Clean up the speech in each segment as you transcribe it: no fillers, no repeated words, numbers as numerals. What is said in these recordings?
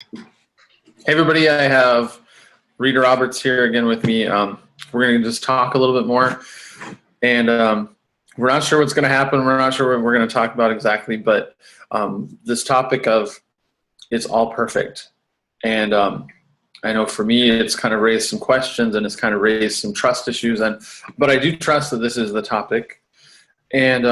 Hey everybody, I have Rita Roberts here again with me. We're going to just talk a little bit more, and we're not sure what's going to happen. We're not sure what we're going to talk about exactly, but this topic of it's all perfect. And I know for me, it's kind of raised some questions and it's kind of raised some trust issues. But I do trust that this is the topic, and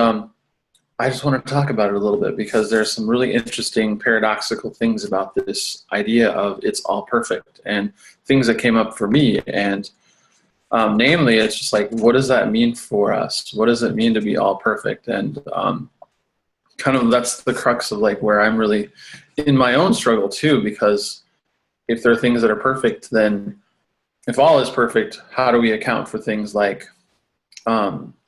I just want to talk about it a little bit because there's some really interesting paradoxical things about this idea of it's all perfect and things that came up for me. And namely, it's just like, what does that mean for us? What does it mean to be all perfect? And kind of that's the crux of like where I'm really in my own struggle too, because if there are things that are perfect, then if all is perfect, how do we account for things like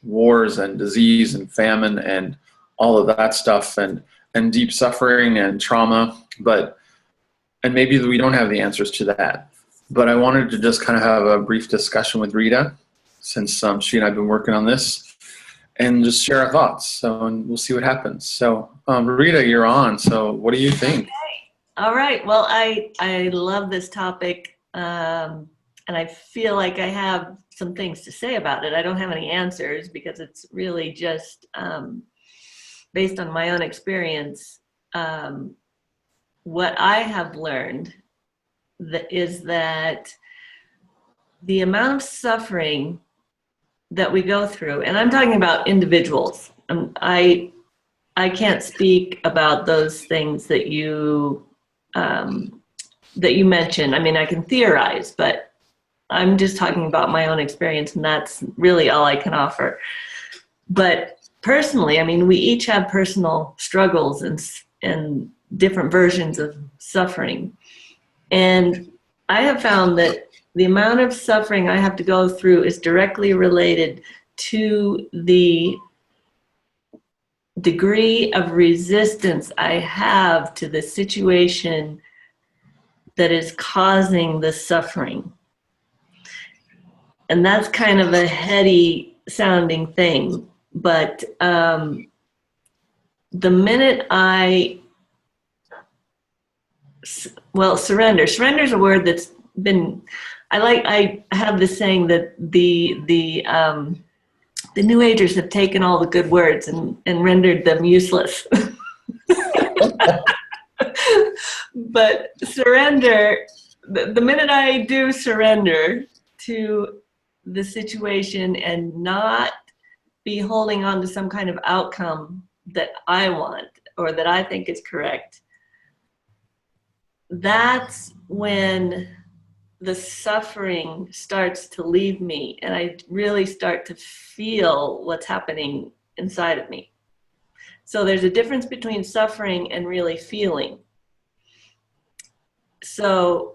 wars and disease and famine and all of that stuff and deep suffering and trauma, and maybe we don't have the answers to that. But I wanted to just kind of have a brief discussion with Rita, since she and I have been working on this, and just share our thoughts. So, and we'll see what happens. So, Rita, you're on. So, what do you think? Okay. All right. Well, I love this topic, and I feel like I have some things to say about it. I don't have any answers because it's really just based on my own experience. What I have learned is that the amount of suffering that we go through, and I'm talking about individuals. I can't speak about those things that you mentioned. I mean, I can theorize, but I'm just talking about my own experience, and that's really all I can offer. But personally, I mean, we each have personal struggles and different versions of suffering. And I have found that the amount of suffering I have to go through is directly related to the degree of resistance I have to the situation that is causing the suffering. And that's kind of a heady sounding thing. But the minute surrender is a word that's been, I have this saying that the New Agers have taken all the good words and rendered them useless. But surrender, the minute I do surrender to the situation and not be holding on to some kind of outcome that I want or that I think is correct, that's when the suffering starts to leave me and I really start to feel what's happening inside of me. So there's a difference between suffering and really feeling. So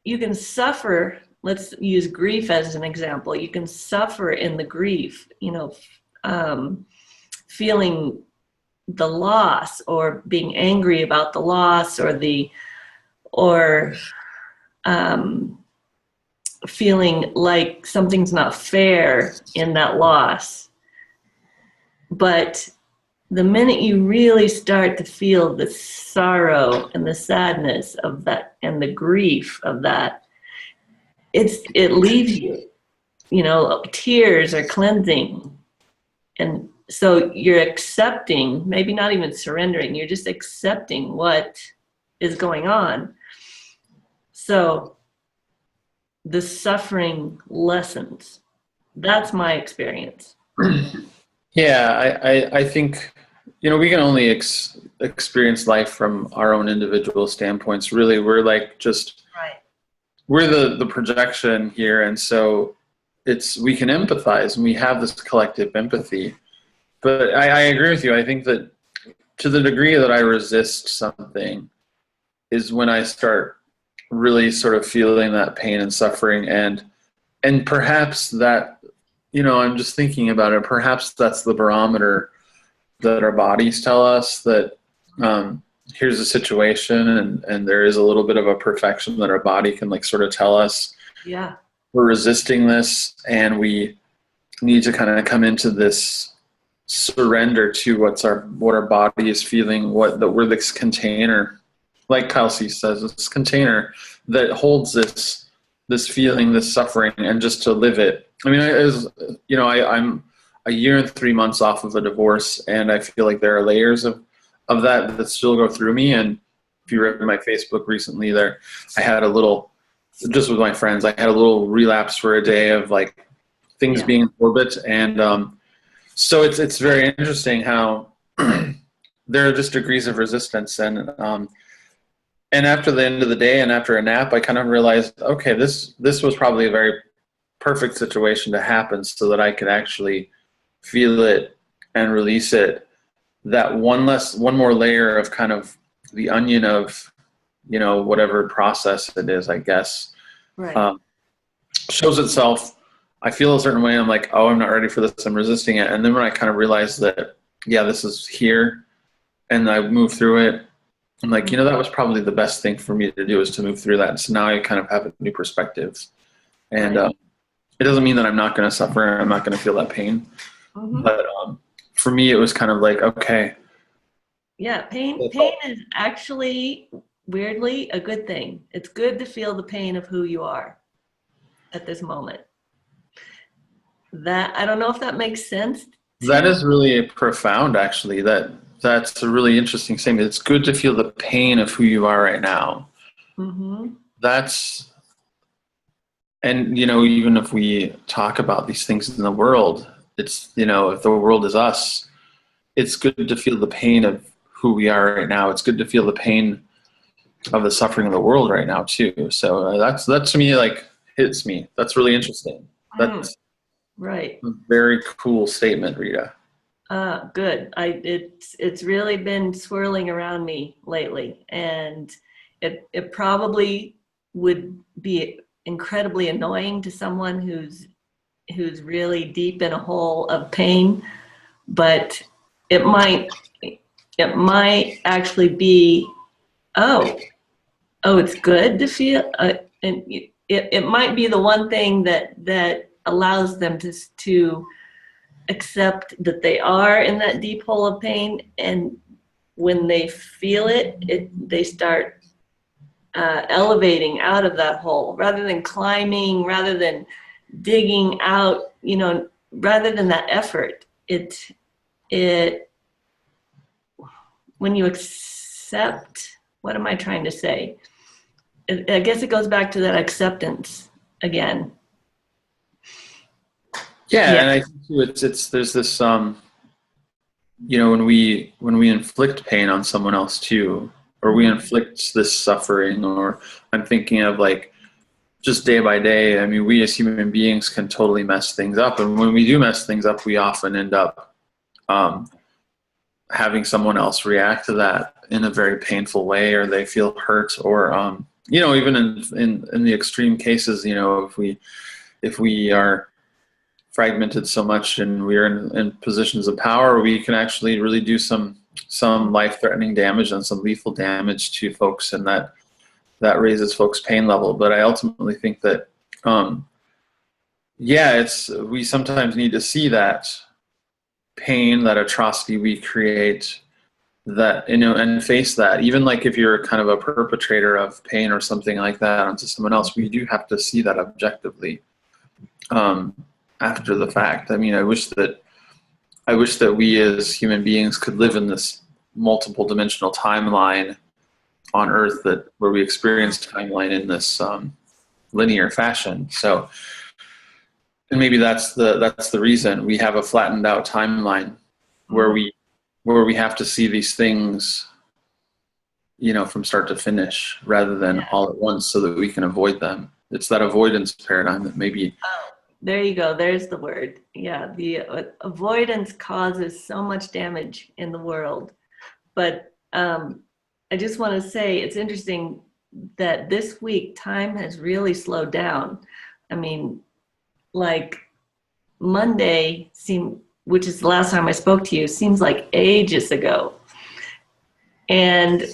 you can suffer, let's use grief as an example. You can suffer in the grief, feeling the loss or being angry about the loss or feeling like something's not fair in that loss. But the minute you really start to feel the sorrow and the sadness of that and the grief of that, it leaves you. Tears are cleansing. And so you're accepting, maybe not even surrendering, you're just accepting what is going on. So the suffering lessens. That's my experience. Yeah, I think, we can only experience life from our own individual standpoints. Really, we're like right. We're the projection here. And so we can empathize and we have this collective empathy. But I agree with you. I think that to the degree that I resist something is when I start really sort of feeling that pain and suffering, and perhaps that, I'm just thinking about it, perhaps that's the barometer that our bodies tell us that here's a situation and there is a little bit of a perfection that our body can like sort of tell us. Yeah. We're resisting this and we need to kind of come into this surrender to what our body is feeling, that we're this container like Kelsey says, this container that holds this feeling, this suffering, and just to live it. I mean, I'm a year and 3 months off of a divorce, and I feel like there are layers of that still go through me. And if you read my Facebook recently, there I had a little, just with my friends, I had a little relapse for a day of like things being in orbit, and so it's very interesting how there are just degrees of resistance, and after the end of the day and after a nap, I kind of realized, okay, this was probably a very perfect situation to happen so that I could actually feel it and release it. That one more layer of kind of the onion of, whatever process it is, I guess, Right. shows itself. I feel a certain way. I'm like, oh, I'm not ready for this. I'm resisting it. And then when I kind of realize that, yeah, this is here, and I move through it, I'm like, that was probably the best thing for me to do, is to move through that. So now I kind of have a new perspective. And it doesn't mean that I'm not going to suffer. I'm not going to feel that pain. Mm-hmm. But for me, it was kind of like, okay. Yeah, pain is actually, weirdly, a good thing. It's good to feel the pain of who you are at this moment. That, I don't know if that makes sense. That is really profound, actually. That's a really interesting statement. It's good to feel the pain of who you are right now. Mm-hmm. And even if we talk about these things in the world, it's, if the world is us, it's good to feel the pain of who we are right now. It's good to feel the pain of the suffering of the world right now too. So that to me, like, hits me. That's really interesting. That's right. a very cool statement, Rita. Good. It's really been swirling around me lately, and it probably would be incredibly annoying to someone who's really deep in a hole of pain, but it might actually be, it's good to feel, and it might be the one thing that allows them to accept that they are in that deep hole of pain, and when they feel it, they start elevating out of that hole, rather than climbing, rather than digging out, rather than that effort. It when you accept, what am I trying to say? I guess it goes back to that acceptance again. Yeah, and I think too, it's there's this when we inflict pain on someone else too, or we inflict this suffering, or I'm thinking of like just day by day. I mean, we as human beings can totally mess things up, and when we do mess things up, we often end up having someone else react to that in a very painful way, or they feel hurt, or even in the extreme cases, if we are fragmented so much and we're in positions of power, we can actually really do some life-threatening damage and some lethal damage to folks, and that raises folks' pain level. But I ultimately think that we sometimes need to see that pain, that atrocity we create, that and face that. Even like if you're kind of a perpetrator of pain or something like that onto someone else, we do have to see that objectively after the fact. I mean, I wish that we as human beings could live in this multiple dimensional timeline on Earth, where we experience timeline in this linear fashion. So, and maybe that's the reason we have a flattened out timeline where we have to see these things, from start to finish, rather than all at once, so that we can avoid them. It's that avoidance paradigm that maybe. There you go. There's the word. Yeah, the avoidance causes so much damage in the world. But I just want to say, it's interesting that this week time has really slowed down. I mean, like Monday which is the last time I spoke to you, seems like ages ago. And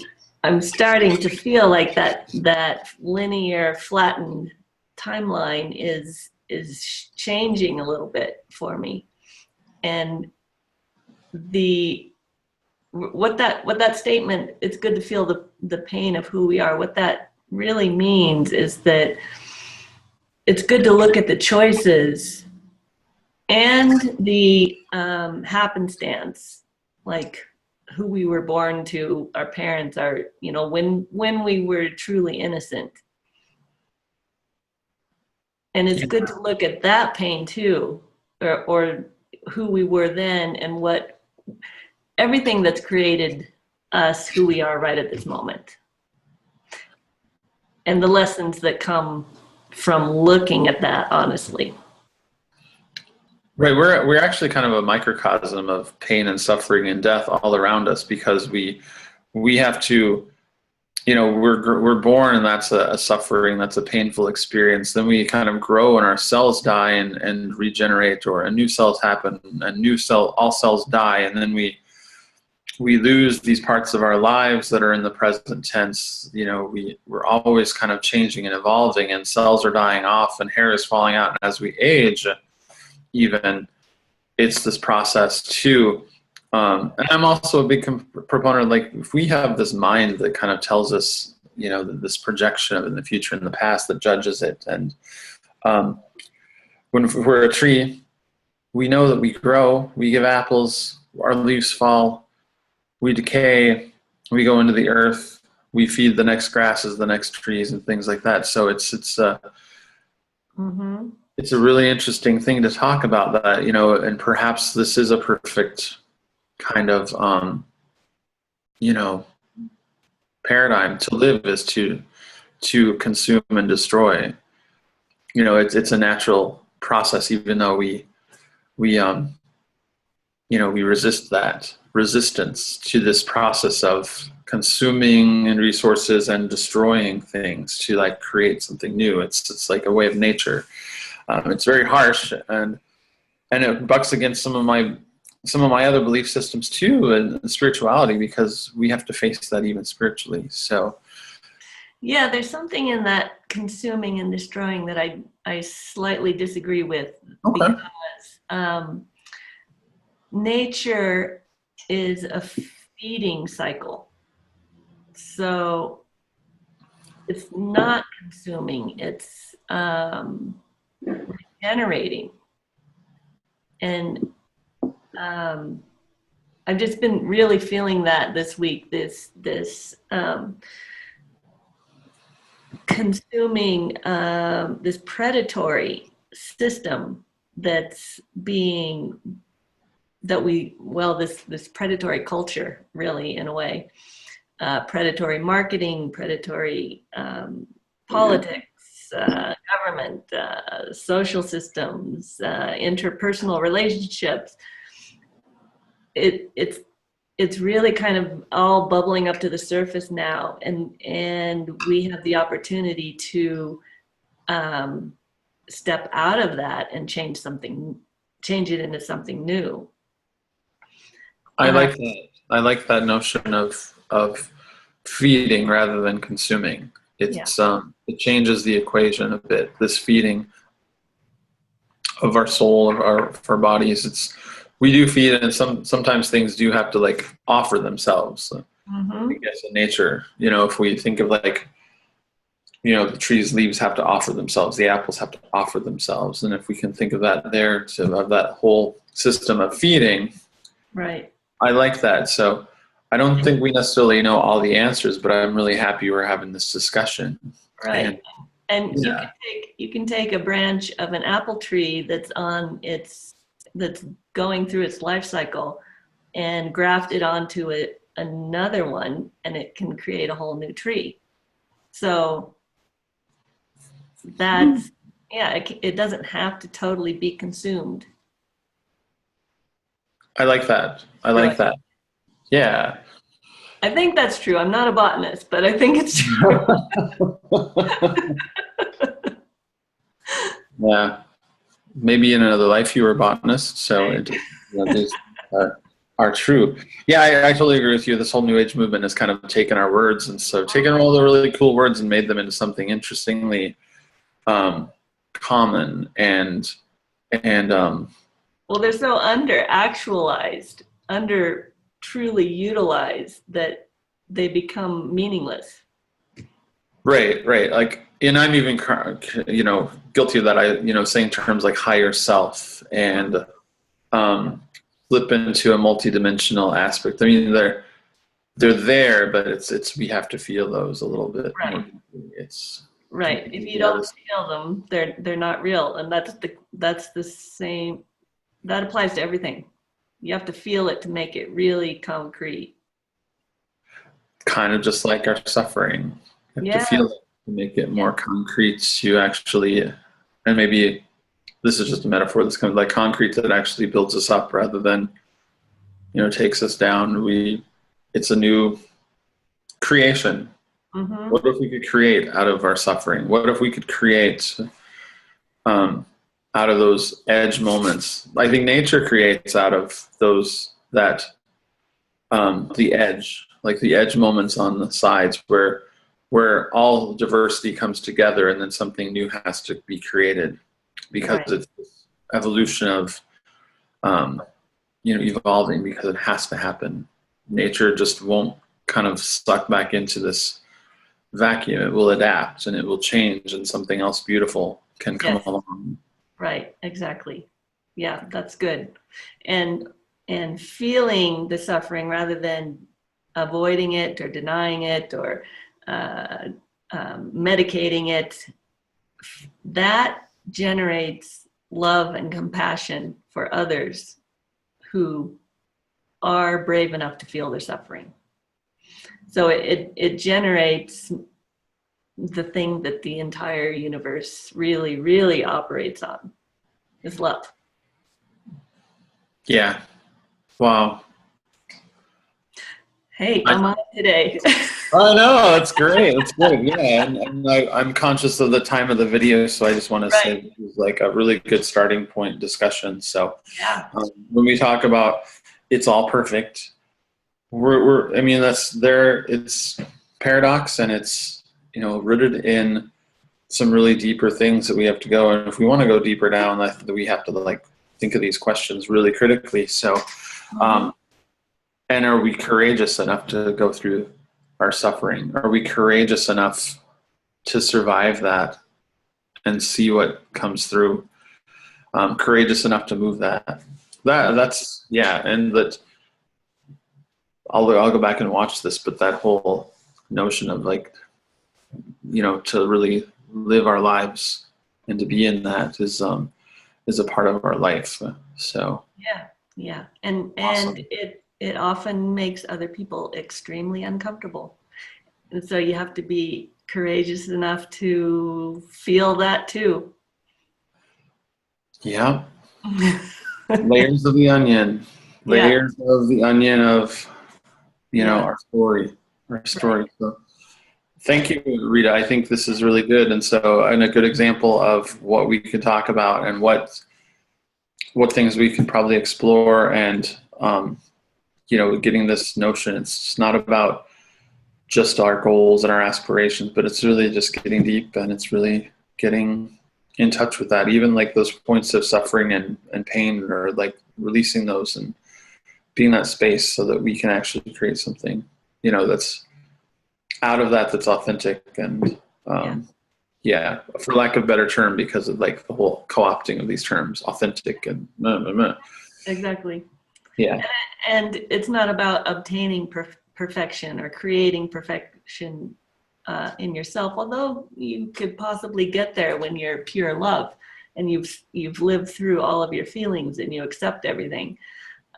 I'm starting to feel like that linear flattened timeline is changing a little bit for me. And the what that statement, it's good to feel the pain of who we are. What that really means is that it's good to look at the choices and the happenstance, like who we were born to, our parents, our, when we were truly innocent. And it's good to look at that pain too, or who we were then, and what everything that's created us who we are right at this moment. And the lessons that come from looking at that honestly. Right, we're actually kind of a microcosm of pain and suffering and death all around us, because we have to, we're born, and that's a suffering, that's a painful experience. Then we kind of grow and our cells die and regenerate, or new cells happen, and all cells die, and then we lose these parts of our lives that are in the present tense. We're always kind of changing and evolving, and cells are dying off, and hair is falling out, and as we age, even, it's this process too. And I'm also a big proponent, like, if we have this mind that kind of tells us, this projection of in the future and the past that judges it. And when we're a tree, we know that we grow, we give apples, our leaves fall, we decay, we go into the earth, we feed the next grasses, the next trees, and things like that. So it's mm-hmm. It's a really interesting thing to talk about that, and perhaps this is a perfect kind of, paradigm to live, is to consume and destroy. It's a natural process, even though we resist that resistance to this process of consuming and resources and destroying things to like create something new. It's like a way of nature. It's very harsh, and it bucks against some of my other belief systems too, and spirituality, because we have to face that even spiritually. So, yeah, there's something in that consuming and destroying that I slightly disagree with. Okay. Because nature is a feeding cycle, so it's not consuming. It's regenerating. And I've just been really feeling that this week, this consuming, this predatory system that's being, this predatory culture, really, in a way, predatory marketing, predatory politics, government, social systems, interpersonal relationships. It's really kind of all bubbling up to the surface now, and we have the opportunity to step out of that and change it into something new. I like that. I like that notion of feeding rather than consuming. It's it changes the equation a bit. This feeding of our soul, of our bodies. We do feed, and sometimes things do have to like offer themselves. Mm-hmm. I guess in nature, if we think of like, the trees' leaves have to offer themselves, the apples have to offer themselves, and if we can think of that there, to have that whole system of feeding, right? I like that. So I don't think we necessarily know all the answers, but I'm really happy we're having this discussion. Right. And you can take a branch of an apple tree that's going through its life cycle and graft it onto another one, and it can create a whole new tree. So that's, it doesn't have to totally be consumed. I like that. I like that. Yeah. I think that's true. I'm not a botanist, but I think it's true. Yeah. Maybe in another life you were a botanist, so these are true. Yeah, I totally agree with you. This whole New Age movement has kind of taken our words, and so taken all the really cool words and made them into something interestingly common and well, they're so under-actualized, under truly utilize that they become meaningless. Right, right. Like, and I'm even, guilty of that. Saying terms like higher self and flip into a multidimensional aspect. I mean, they're there, but it's we have to feel those a little bit Right. more. It's right. If you don't feel them, they're not real, and that's the same. That applies to everything. You have to feel it to make it really concrete. kind of just like our suffering. You have Yeah. to feel it to make it more concrete. You actually, and maybe this is just a metaphor that's kind of like concrete that actually builds us up rather than, takes us down. It's a new creation. Mm-hmm. What if we could create out of our suffering? What if we could create out of those edge moments? I think nature creates out of those the edge, like the edge moments on the sides where all diversity comes together, and then something new has to be created because it's this evolution of evolving, because it has to happen. Nature just won't kind of suck back into this vacuum. It will adapt and it will change, and something else beautiful can come along. Right, exactly. Yeah, that's good. And feeling the suffering rather than avoiding it or denying it or medicating it, that generates love and compassion for others who are brave enough to feel their suffering. So it generates the thing that the entire universe really, really operates on, is love. Yeah. Wow. Hey, I'm on today. I know, it's great. It's good. Yeah, and I'm conscious of the time of the video, so I just want to say it was like a really good starting point discussion. So when we talk about it's all perfect, I mean, that's there. It's paradox, and it's rooted in some really deeper things that we have to go. And if we want to go deeper down, I think that we have to like think of these questions really critically. So, and are we courageous enough to go through our suffering? Are we courageous enough to survive that and see what comes through? Courageous enough to move that's and that I'll go back and watch this, but that whole notion of like, to really live our lives and to be in that is a part of our life. So yeah, and awesome. It often makes other people extremely uncomfortable, and so you have to be courageous enough to feel that too. Yeah. Layers of the onion. Layers of the onion of our story. Right. So thank you, Rita. I think this is really good, and a good example of what we could talk about and what things we can probably explore, and getting this notion. It's not about just our goals and our aspirations, but it's really just getting deep, and it's really getting in touch with that. Even like those points of suffering and pain, or like releasing those and being that space so that we can actually create something, that's out of that's authentic and for lack of a better term, because of like the whole co-opting of these terms, authentic and exactly. Yeah. And it's not about obtaining perfection or creating perfection in yourself, although you could possibly get there when you're pure love and you've lived through all of your feelings and you accept everything.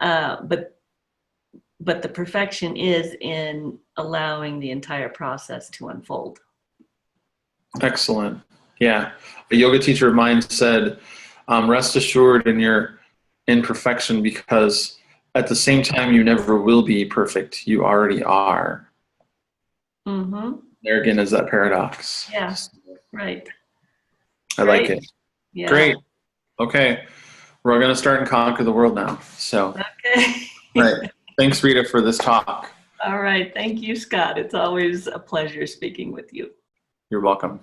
But the perfection is in allowing the entire process to unfold. Excellent. Yeah. A yoga teacher of mine said, rest assured in your imperfection, because at the same time you never will be perfect. You already are. Mm-hmm. There again is that paradox. Yeah. Right. I like it. Yeah. Great. Okay. We're going to start and conquer the world now. So. Okay. Right. Thanks, Rita, for this talk. All right. Thank you, Scott. It's always a pleasure speaking with you. You're welcome.